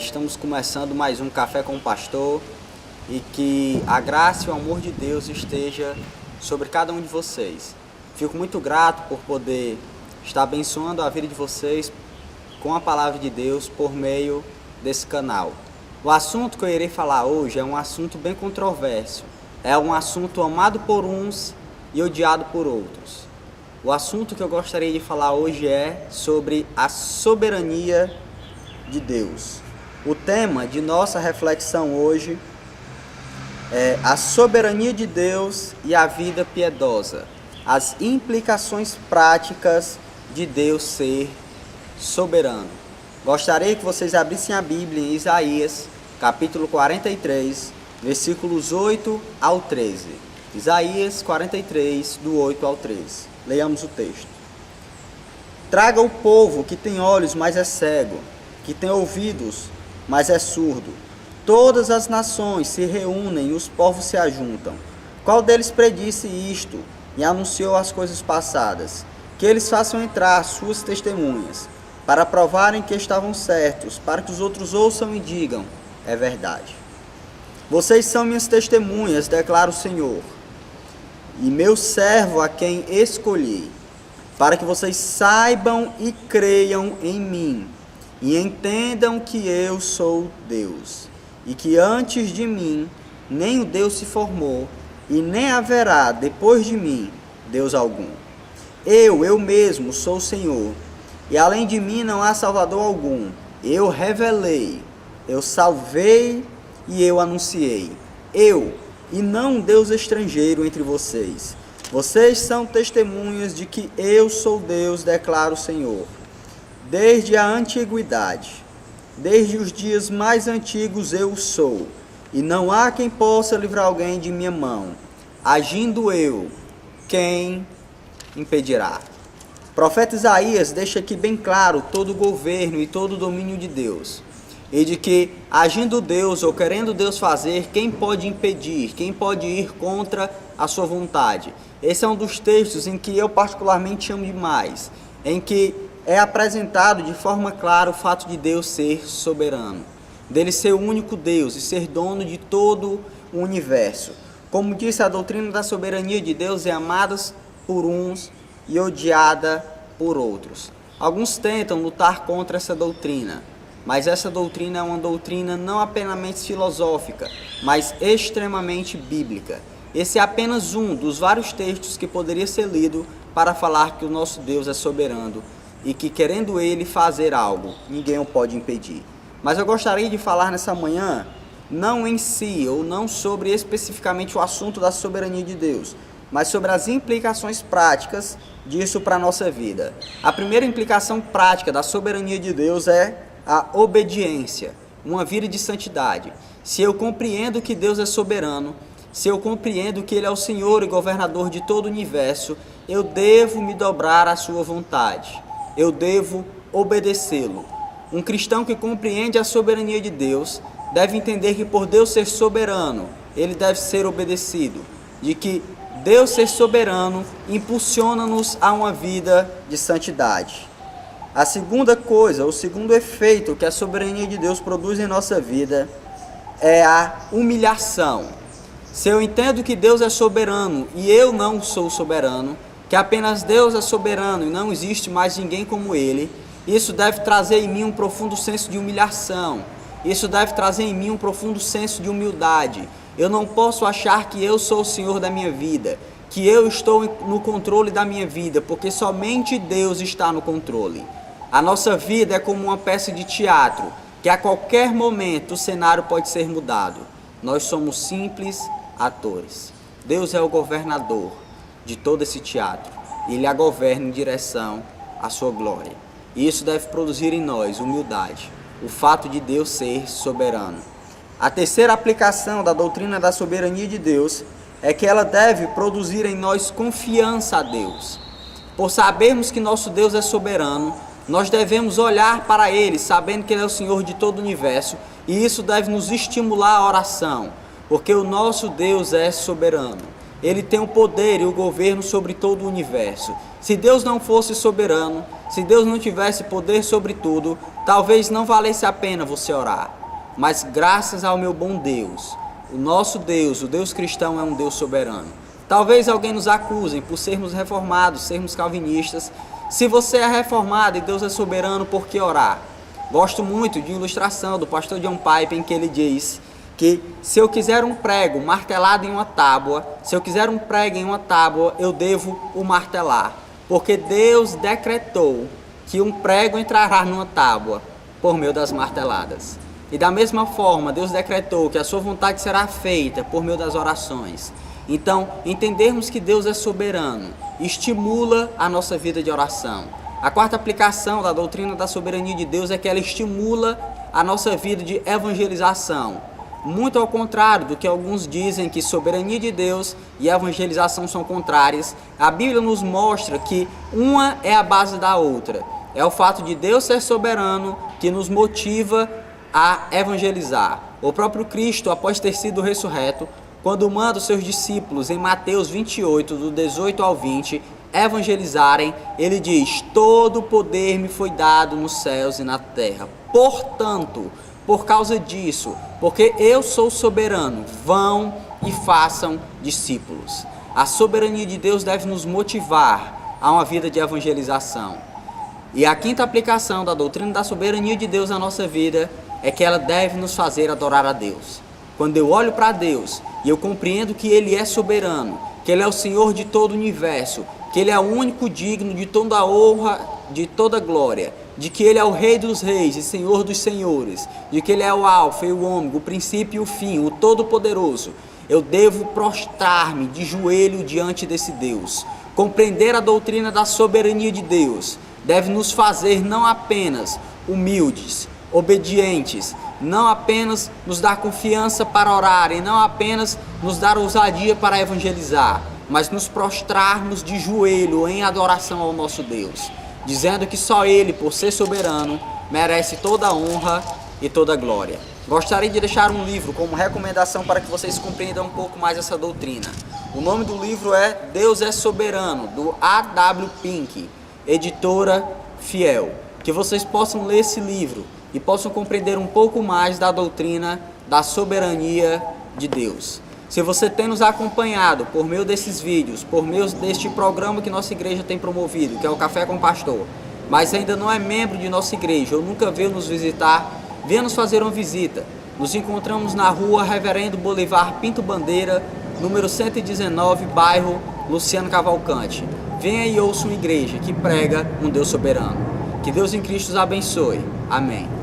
Estamos começando mais um Café com o Pastor e que a graça e o amor de Deus esteja sobre cada um de vocês. Fico muito grato por poder estar abençoando a vida de vocês com a palavra de Deus por meio desse canal. O assunto que eu irei falar hoje é um assunto bem controverso. É um assunto amado por uns e odiado por outros. O assunto que eu gostaria de falar hoje é sobre a soberania de Deus. O tema de nossa reflexão hoje é a soberania de Deus e a vida piedosa. As implicações práticas de Deus ser soberano. Gostaria que vocês abrissem a Bíblia em Isaías, capítulo 43, versículos 8 ao 13. Isaías 43, do 8 ao 13. Leiamos o texto. Traga o povo que tem olhos, mas é cego, que tem ouvidos, mas é surdo. Todas as nações se reúnem e os povos se ajuntam. Qual deles predisse isto e anunciou as coisas passadas? Que eles façam entrar suas testemunhas, para provarem que estavam certos, para que os outros ouçam e digam, é verdade. Vocês são minhas testemunhas, declara o Senhor, e meu servo a quem escolhi, para que vocês saibam e creiam em mim, e entendam que eu sou Deus, e que antes de mim nem o Deus se formou, e nem haverá depois de mim Deus algum. Eu mesmo sou o Senhor, e além de mim não há Salvador algum. Eu revelei, eu salvei e eu anunciei. E não um Deus estrangeiro entre vocês. Vocês são testemunhas de que eu sou Deus, declara o Senhor. Desde a antiguidade, desde os dias mais antigos eu sou, e não há quem possa livrar alguém de minha mão. Agindo eu, quem impedirá? O profeta Isaías deixa aqui bem claro todo o governo e todo o domínio de Deus. E de que, agindo Deus ou querendo Deus fazer, quem pode impedir, quem pode ir contra a sua vontade? Esse é um dos textos em que eu particularmente amo demais, em que é apresentado de forma clara o fato de Deus ser soberano, dele ser o único Deus e ser dono de todo o universo. Como disse, a doutrina da soberania de Deus é amada por uns e odiada por outros. Alguns tentam lutar contra essa doutrina, mas essa doutrina é uma doutrina não apenas filosófica, mas extremamente bíblica. Esse é apenas um dos vários textos que poderia ser lido para falar que o nosso Deus é soberano e que, querendo Ele fazer algo, ninguém o pode impedir. Mas eu gostaria de falar nessa manhã, não em si, ou não sobre especificamente o assunto da soberania de Deus, mas sobre as implicações práticas disso para a nossa vida. A primeira implicação prática da soberania de Deus é a obediência, uma vida de santidade. Se eu compreendo que Deus é soberano, se eu compreendo que Ele é o Senhor e governador de todo o universo, eu devo me dobrar à sua vontade, eu devo obedecê-lo. Um cristão que compreende a soberania de Deus deve entender que por Deus ser soberano, ele deve ser obedecido, de que Deus ser soberano impulsiona-nos a uma vida de santidade. A segunda coisa, o segundo efeito que a soberania de Deus produz em nossa vida é a humilhação. Se eu entendo que Deus é soberano e eu não sou soberano, que apenas Deus é soberano e não existe mais ninguém como Ele, isso deve trazer em mim um profundo senso de humilhação. Isso deve trazer em mim um profundo senso de humildade. Eu não posso achar que eu sou o Senhor da minha vida, que eu estou no controle da minha vida, porque somente Deus está no controle. A nossa vida é como uma peça de teatro, que a qualquer momento o cenário pode ser mudado. Nós somos simples atores. Deus é o governador de todo esse teatro. Ele a governa em direção à sua glória. E isso deve produzir em nós humildade, o fato de Deus ser soberano. A terceira aplicação da doutrina da soberania de Deus é que ela deve produzir em nós confiança a Deus. Por sabermos que nosso Deus é soberano, nós devemos olhar para Ele, sabendo que Ele é o Senhor de todo o universo, e isso deve nos estimular à oração, porque o nosso Deus é soberano. Ele tem o poder e o governo sobre todo o universo. Se Deus não fosse soberano, se Deus não tivesse poder sobre tudo, talvez não valesse a pena você orar. Mas graças ao meu bom Deus, o nosso Deus, o Deus cristão, é um Deus soberano. Talvez alguém nos acusem por sermos reformados, sermos calvinistas. Se você é reformado e Deus é soberano, por que orar? Gosto muito de ilustração do pastor John Piper, em que ele diz que se eu quiser um prego martelado em uma tábua, eu devo o martelar. Porque Deus decretou que um prego entrará numa tábua por meio das marteladas. E da mesma forma, Deus decretou que a sua vontade será feita por meio das orações. Então, entendermos que Deus é soberano estimula a nossa vida de oração. A quarta aplicação da doutrina da soberania de Deus é que ela estimula a nossa vida de evangelização. Muito ao contrário do que alguns dizem, que soberania de Deus e evangelização são contrárias, a Bíblia nos mostra que uma é a base da outra. É o fato de Deus ser soberano que nos motiva a evangelizar. O próprio Cristo, após ter sido ressurreto, quando manda os seus discípulos em Mateus 28, do 18 ao 20, evangelizarem, ele diz: todo o poder me foi dado nos céus e na terra. Portanto, por causa disso, porque eu sou soberano, vão e façam discípulos. A soberania de Deus deve nos motivar a uma vida de evangelização. E a quinta aplicação da doutrina da soberania de Deus na nossa vida é que ela deve nos fazer adorar a Deus. Quando eu olho para Deus e eu compreendo que Ele é soberano, que Ele é o Senhor de todo o universo, que Ele é o único digno de toda a honra, de toda a glória, de que Ele é o Rei dos reis e Senhor dos senhores, de que Ele é o Alfa e o Ômega, o princípio e o fim, o Todo-Poderoso, eu devo prostrar-me de joelho diante desse Deus. Compreender a doutrina da soberania de Deus deve nos fazer não apenas humildes, obedientes, não apenas nos dar confiança para orar e não apenas nos dar ousadia para evangelizar, mas nos prostrarmos de joelho em adoração ao nosso Deus, dizendo que só Ele, por ser soberano, merece toda a honra e toda a glória. Gostaria de deixar um livro como recomendação para que vocês compreendam um pouco mais essa doutrina. O nome do livro é Deus é Soberano, do A.W. Pink, editora Fiel. Que vocês possam ler esse livro e possam compreender um pouco mais da doutrina da soberania de Deus. Se você tem nos acompanhado por meio desses vídeos, por meio deste programa que nossa igreja tem promovido, que é o Café com Pastor, mas ainda não é membro de nossa igreja ou nunca veio nos visitar, venha nos fazer uma visita. Nos encontramos na rua Reverendo Bolivar Pinto Bandeira, número 119, bairro Luciano Cavalcante. Venha e ouça uma igreja que prega um Deus soberano. Que Deus em Cristo os abençoe. Amém.